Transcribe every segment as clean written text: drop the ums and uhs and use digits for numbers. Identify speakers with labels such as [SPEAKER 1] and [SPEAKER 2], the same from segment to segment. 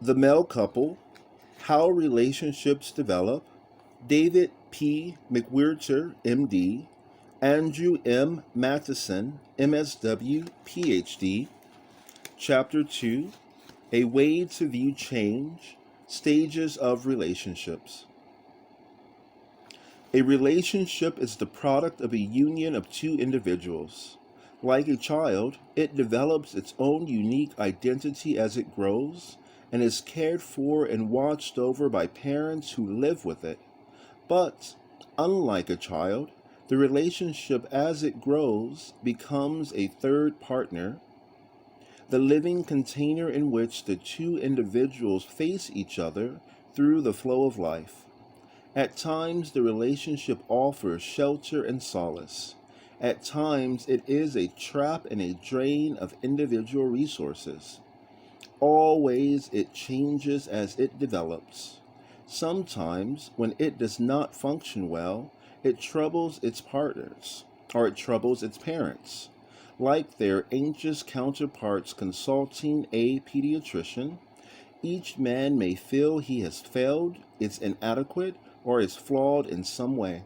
[SPEAKER 1] The Male Couple, How Relationships Develop, David P. McWhirter, MD, Andrew M. Mattison, MSW, PhD, Chapter 2, A Way to View Change, Stages of Relationships. A relationship is the product of a union of two individuals. Like a child, it develops its own unique identity as it grows and is cared for and watched over by parents who live with it. But, unlike a child, the relationship as it grows becomes a third partner, the living container in which the two individuals face each other through the flow of life. At times, the relationship offers shelter and solace. At times, it is a trap and a drain of individual resources. Always, it changes as it develops. Sometimes, when it does not function well, it troubles its partners, or it troubles its parents. Like their anxious counterparts consulting a pediatrician, each man may feel he has failed, is inadequate, or is flawed in some way.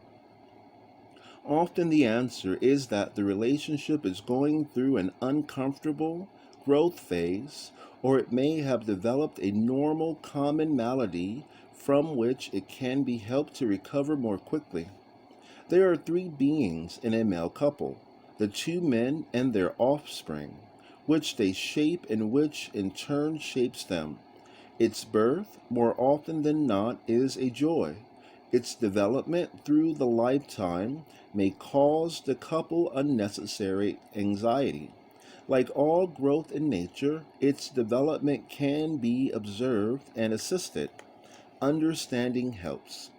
[SPEAKER 1] Often the answer is that the relationship is going through an uncomfortable growth phase, or it may have developed a normal common malady from which it can be helped to recover more quickly. There are three beings in a male couple, the two men and their offspring, which they shape and which in turn shapes them. Its birth, more often than not, is a joy. Its development through the lifetime may cause the couple unnecessary anxiety. Like all growth in nature, its development can be observed and assisted. Understanding helps.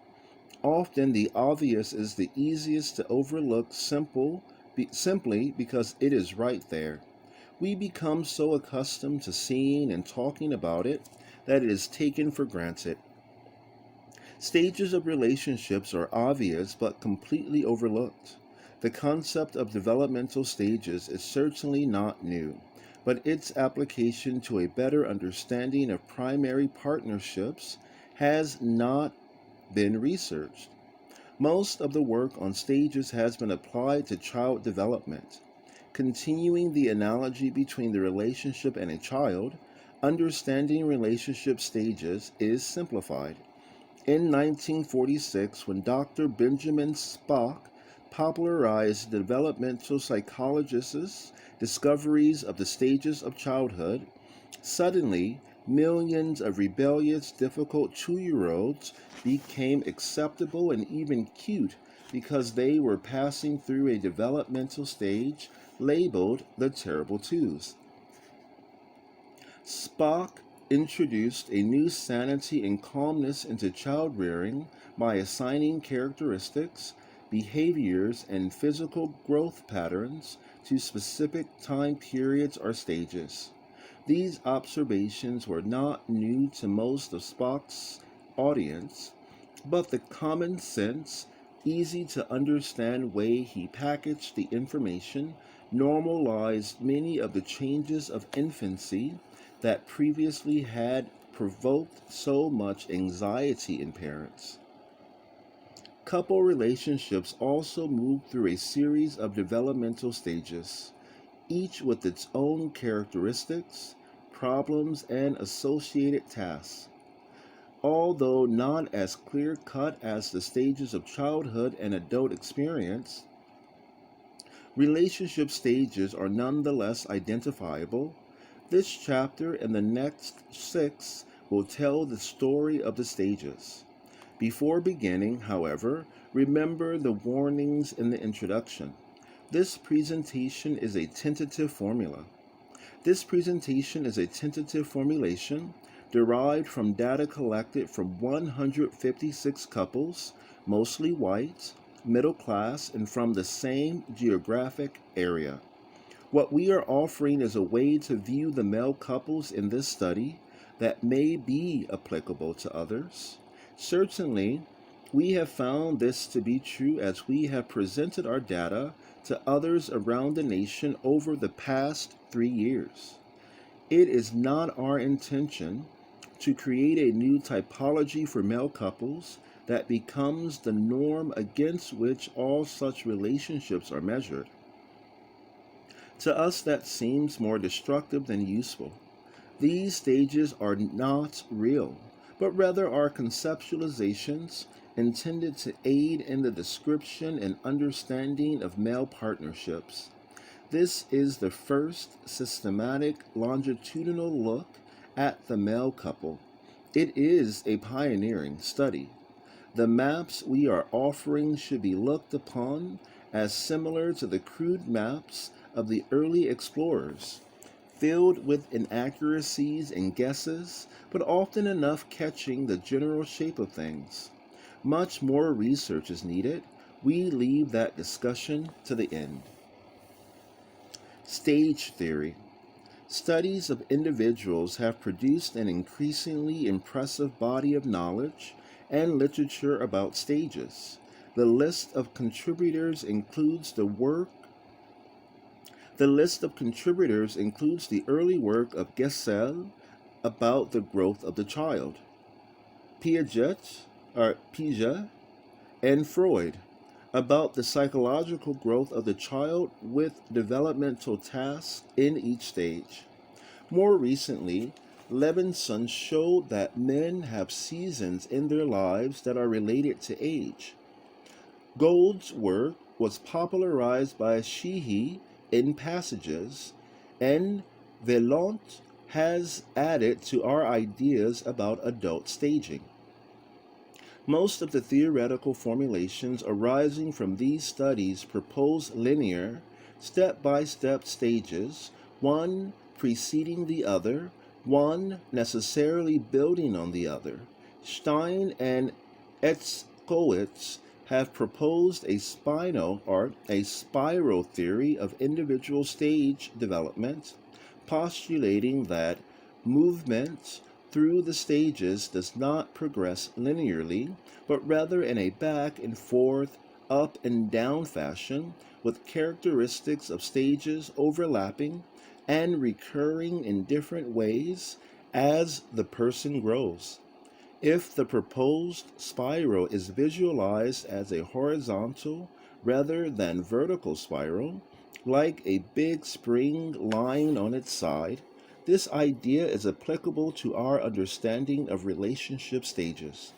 [SPEAKER 1] Often the obvious is the easiest to overlook simply because it is right there. We become so accustomed to seeing and talking about it that it is taken for granted. Stages of relationships are obvious but completely overlooked. The concept of developmental stages is certainly not new, but its application to a better understanding of primary partnerships has not been researched. Most of the work on stages has been applied to child development. Continuing the analogy between the relationship and a child, understanding relationship stages is simplified. In 1946, when Dr. Benjamin Spock popularized the developmental psychologist's discoveries of the stages of childhood, suddenly millions of rebellious, difficult 2-year-olds became acceptable and even cute because they were passing through a developmental stage labeled the terrible twos. Spock introduced a new sanity and calmness into child rearing by assigning characteristics, behaviors, and physical growth patterns to specific time periods or stages. These observations were not new to most of Spock's audience, but the common sense, easy to understand way he packaged the information normalized many of the changes of infancy that previously had provoked so much anxiety in parents. Couple relationships also move through a series of developmental stages, each with its own characteristics, problems, and associated tasks. Although not as clear-cut as the stages of childhood and adult experience, relationship stages are nonetheless identifiable. This chapter and the next 6 will tell the story of the stages. Before beginning, however, remember the warnings in the introduction. This presentation is a tentative formulation derived from data collected from 156 couples, mostly white, middle class, and from the same geographic area. What we are offering is a way to view the male couples in this study that may be applicable to others. Certainly, we have found this to be true as we have presented our data to others around the nation over the past 3 years. It is not our intention to create a new typology for male couples that becomes the norm against which all such relationships are measured. To us, that seems more destructive than useful. These stages are not real, but rather are conceptualizations intended to aid in the description and understanding of male partnerships. This is the first systematic longitudinal look at the male couple. It is a pioneering study. The maps we are offering should be looked upon as similar to the crude maps of the early explorers, filled with inaccuracies and guesses, but often enough catching the general shape of things. Much more research is needed. We leave that discussion to the end. Stage theory. Studies of individuals have produced an increasingly impressive body of knowledge and literature about stages. The list of contributors includes the early work of Gesell about the growth of the child, Piaget and Freud about the psychological growth of the child with developmental tasks in each stage. More recently, Levinson showed that men have seasons in their lives that are related to age. Gould's work was popularized by Sheehy in passages, and Vaillant has added to our ideas about adult staging. Most of the theoretical formulations arising from these studies propose linear, step-by-step stages, one preceding the other, one necessarily building on the other. Stein and Etzkowitz have proposed a spiral theory of individual stage development, postulating that movement through the stages does not progress linearly, but rather in a back and forth, up and down fashion, with characteristics of stages overlapping and recurring in different ways as the person grows. If the proposed spiral is visualized as a horizontal rather than vertical spiral, like a big spring lying on its side, this idea is applicable to our understanding of relationship stages.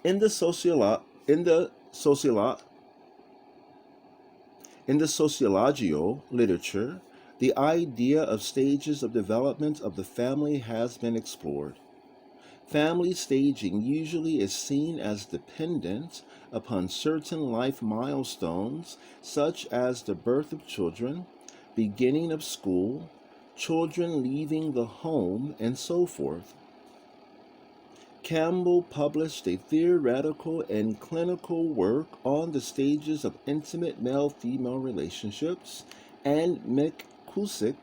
[SPEAKER 1] In the sociological literature, the idea of stages of development of the family has been explored. Family staging usually is seen as dependent upon certain life milestones, such as the birth of children, beginning of school, children leaving the home, and so forth. Campbell published a theoretical and clinical work on the stages of intimate male-female relationships, and McCusick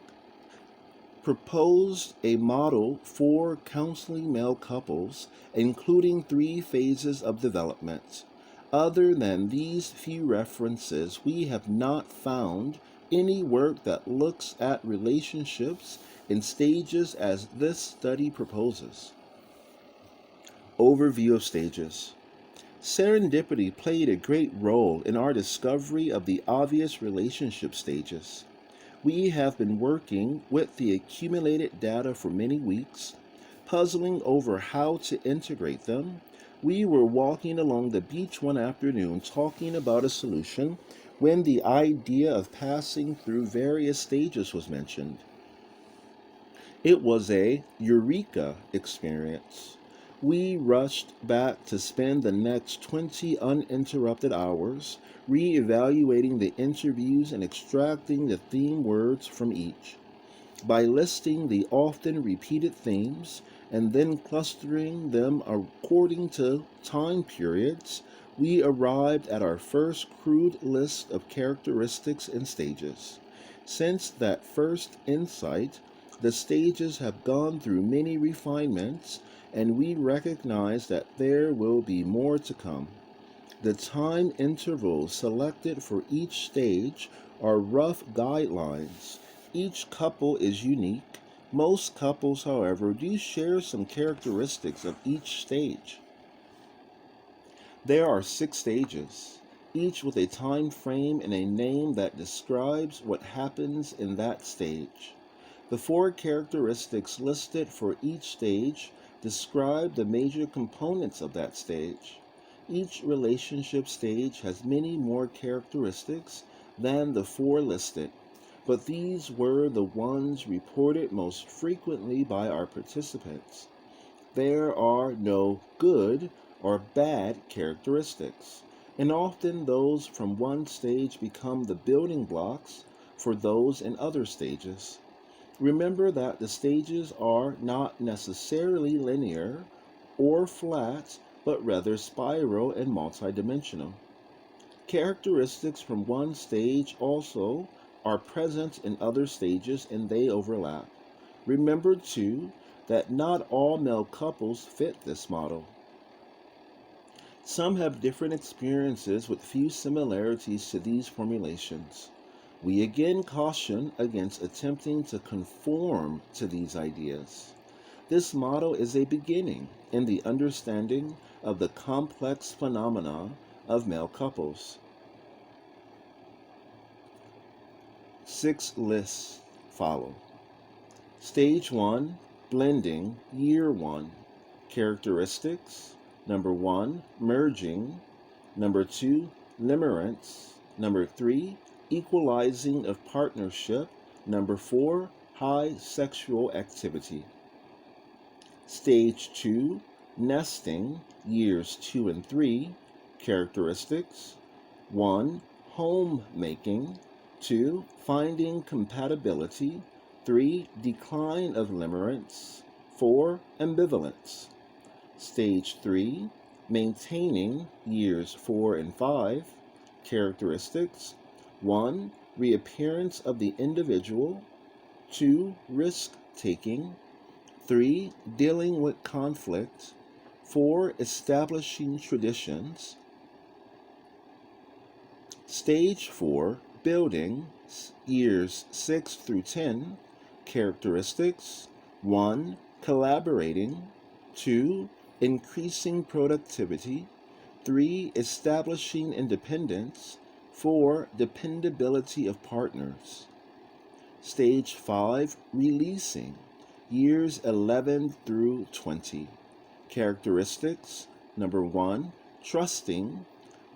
[SPEAKER 1] proposed a model for counseling male couples, including 3 phases of development. Other than these few references, we have not found any work that looks at relationships in stages as this study proposes. Overview of stages. Serendipity played a great role in our discovery of the obvious relationship stages. We have been working with the accumulated data for many weeks, puzzling over how to integrate them. We were walking along the beach one afternoon talking about a solution when the idea of passing through various stages was mentioned. It was a eureka experience. We rushed back to spend the next 20 uninterrupted hours re-evaluating the interviews and extracting the theme words from each. By listing the often repeated themes and then clustering them according to time periods, we arrived at our first crude list of characteristics and stages. Since that first insight, the stages have gone through many refinements, and we recognize that there will be more to come. The time intervals selected for each stage are rough guidelines. Each couple is unique, Most couples, however, do share some characteristics of each stage. There are 6 stages, each with a time frame and a name that describes what happens in that stage. The 4 characteristics listed for each stage describe the major components of that stage. Each relationship stage has many more characteristics than the 4 listed, but these were the ones reported most frequently by our participants. There are no good or bad characteristics, and often those from one stage become the building blocks for those in other stages. Remember that the stages are not necessarily linear or flat, but rather spiral and multidimensional. Characteristics from one stage also are present in other stages and they overlap. Remember, too, that not all male couples fit this model. Some have different experiences with few similarities to these formulations. We again caution against attempting to conform to these ideas. This model is a beginning in the understanding of the complex phenomena of male couples. 6 lists follow. Stage 1, blending, year 1. Characteristics: number 1, merging. Number 2, limerence. Number 3, equalizing of partnership. Number 4, high sexual activity. Stage 2, nesting, years 2 and 3. Characteristics: 1, homemaking. 2, finding compatibility. 3, decline of limerence. 4, ambivalence. Stage 3, maintaining, years 4 and 5. Characteristics: 1, reappearance of the individual. 2, risk-taking. 3, dealing with conflict. 4, establishing traditions. Stage 4, building, years 6 through 10. Characteristics: 1, collaborating. 2, increasing productivity. 3, establishing independence. 4, dependability of partners. Stage 5, releasing, years 11 through 20. Characteristics: number 1, trusting.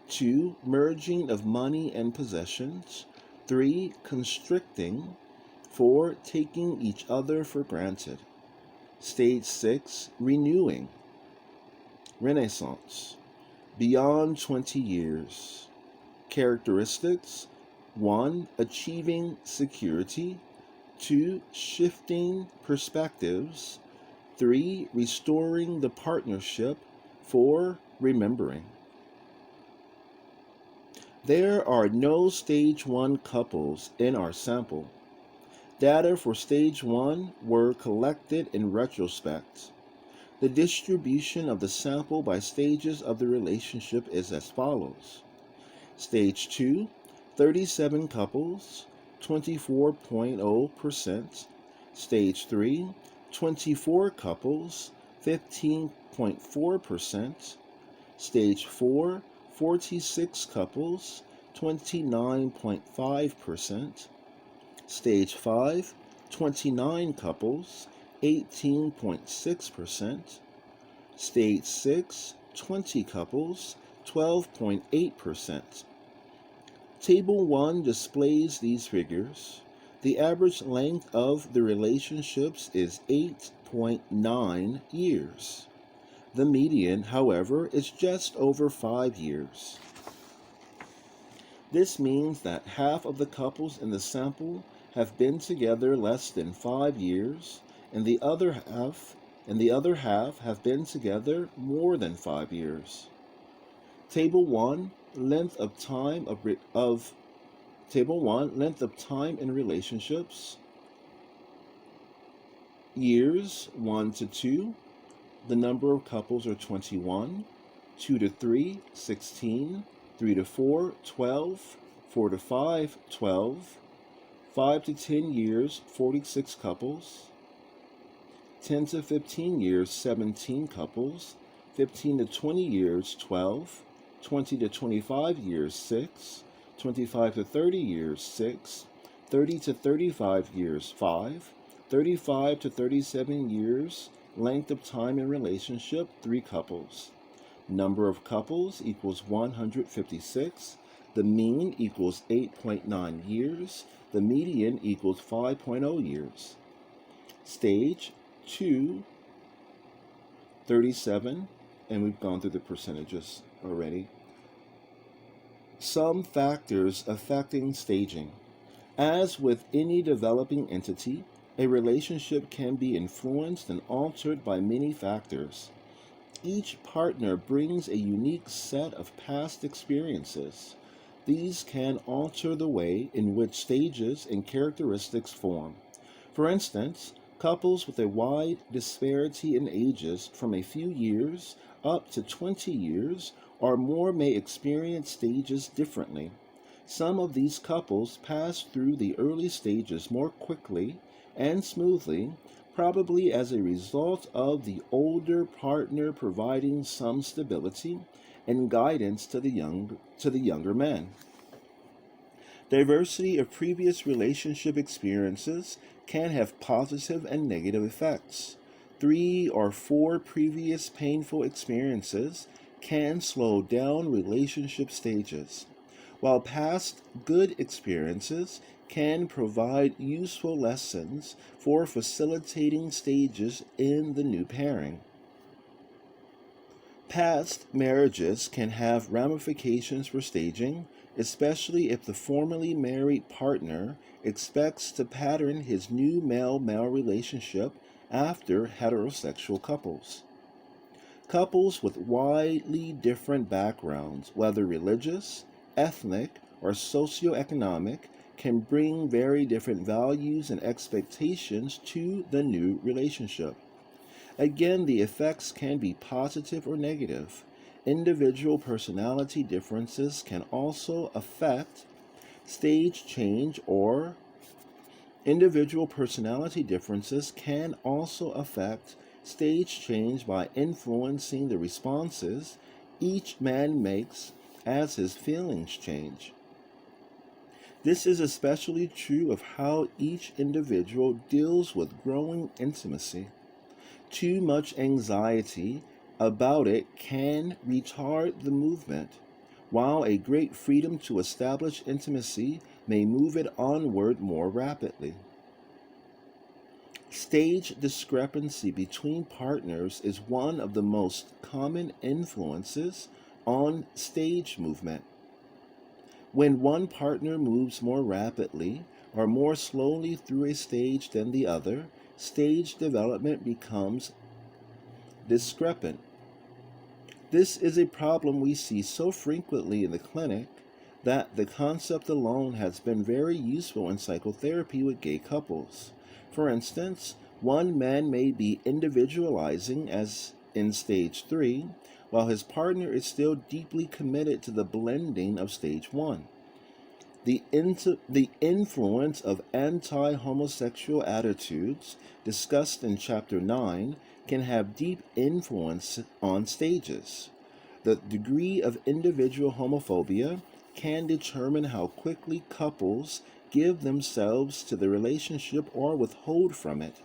[SPEAKER 1] 2, merging of money and possessions. 3, constricting. 4, taking each other for granted. Stage 6, renewing, renaissance, beyond 20 years. Characteristics: 1, achieving security. 2, shifting perspectives. 3, restoring the partnership. 4, remembering. There are no stage 1 couples in our sample. Data for stage 1 were collected in retrospect. The distribution of the sample by stages of the relationship is as follows. Stage 2, 37 couples, 24.0%. Stage 3, 24 couples, 15.4%. Stage 4, 46 couples, 29.5%. Stage 5, 29 couples, 18.6%. Stage 6, 20 couples, 12.8%. Table 1 displays these figures. The average length of the relationships is 8.9 years. The median, however, is just over 5 years. This means that half of the couples in the sample have been together less than 5 years, and the other half have been together more than 5 years. Table 1, length of time in relationships. Years 1 to 2, the number of couples are 21. 2 to 3, 16. 3 to 4, 12. 4 to 5, 12. 5 to 10 years, 46 couples. 10 to 15 years, 17 couples, 15 to 20 years, 12, 20 to 25 years, 6, 25 to 30 years, 6, 30 to 35 years, 5, 35 to 37 years, length of time in relationship, 3 couples. Number of couples equals 156. The mean equals 8.9 years. The median equals 5.0 years. Stage 2, 37, and we've gone through the percentages already. Some factors affecting staging. As with any developing entity, a relationship can be influenced and altered by many factors. Each partner brings a unique set of past experiences. These can alter the way in which stages and characteristics form. For instance, couples with a wide disparity in ages from a few years up to 20 years or more may experience stages differently. Some of these couples pass through the early stages more quickly and smoothly, probably as a result of the older partner providing some stability and guidance to the younger man. Diversity of previous relationship experiences can have positive and negative effects. 3 or 4 previous painful experiences can slow down relationship stages, while past good experiences can provide useful lessons for facilitating stages in the new pairing. Past marriages can have ramifications for staging, especially if the formerly married partner expects to pattern his new male-male relationship after heterosexual couples. Couples with widely different backgrounds, whether religious, ethnic, or socioeconomic, can bring very different values and expectations to the new relationship. Again, the effects can be positive or negative. Individual personality differences can also affect stage change or individual personality differences can also affect stage change by influencing the responses each man makes as his feelings change. This is especially true of how each individual deals with growing intimacy. Too much anxiety about it can retard the movement, while a great freedom to establish intimacy may move it onward more rapidly. Stage discrepancy between partners is one of the most common influences on stage movement. When one partner moves more rapidly or more slowly through a stage than the other, stage development becomes discrepant. This is a problem we see so frequently in the clinic that the concept alone has been very useful in psychotherapy with gay couples. For instance, one man may be individualizing as in stage 3, while his partner is still deeply committed to the blending of stage 1. The influence of anti-homosexual attitudes discussed in Chapter 9 can have deep influence on stages. The degree of individual homophobia can determine how quickly couples give themselves to the relationship or withhold from it.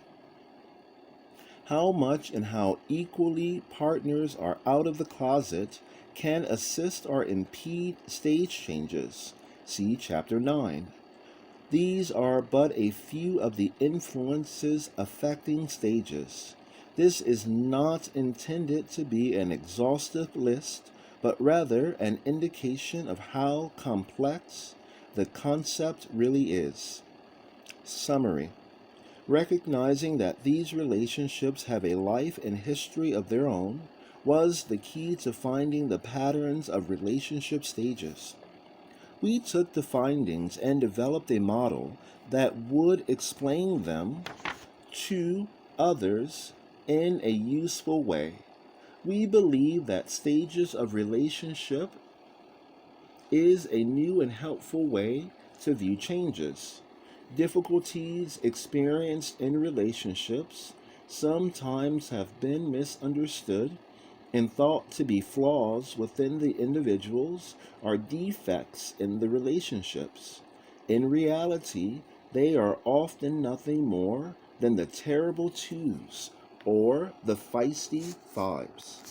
[SPEAKER 1] How much and how equally partners are out of the closet can assist or impede stage changes. See Chapter 9. These are but a few of the influences affecting stages. This is not intended to be an exhaustive list, but rather an indication of how complex the concept really is. Summary. Recognizing that these relationships have a life and history of their own was the key to finding the patterns of relationship stages. We took the findings and developed a model that would explain them to others in a useful way. We believe that stages of relationship is a new and helpful way to view changes, difficulties experienced in relationships, sometimes have been misunderstood and thought to be flaws within the individuals or defects in the relationships. In reality, they are often nothing more than the terrible twos or the feisty fives.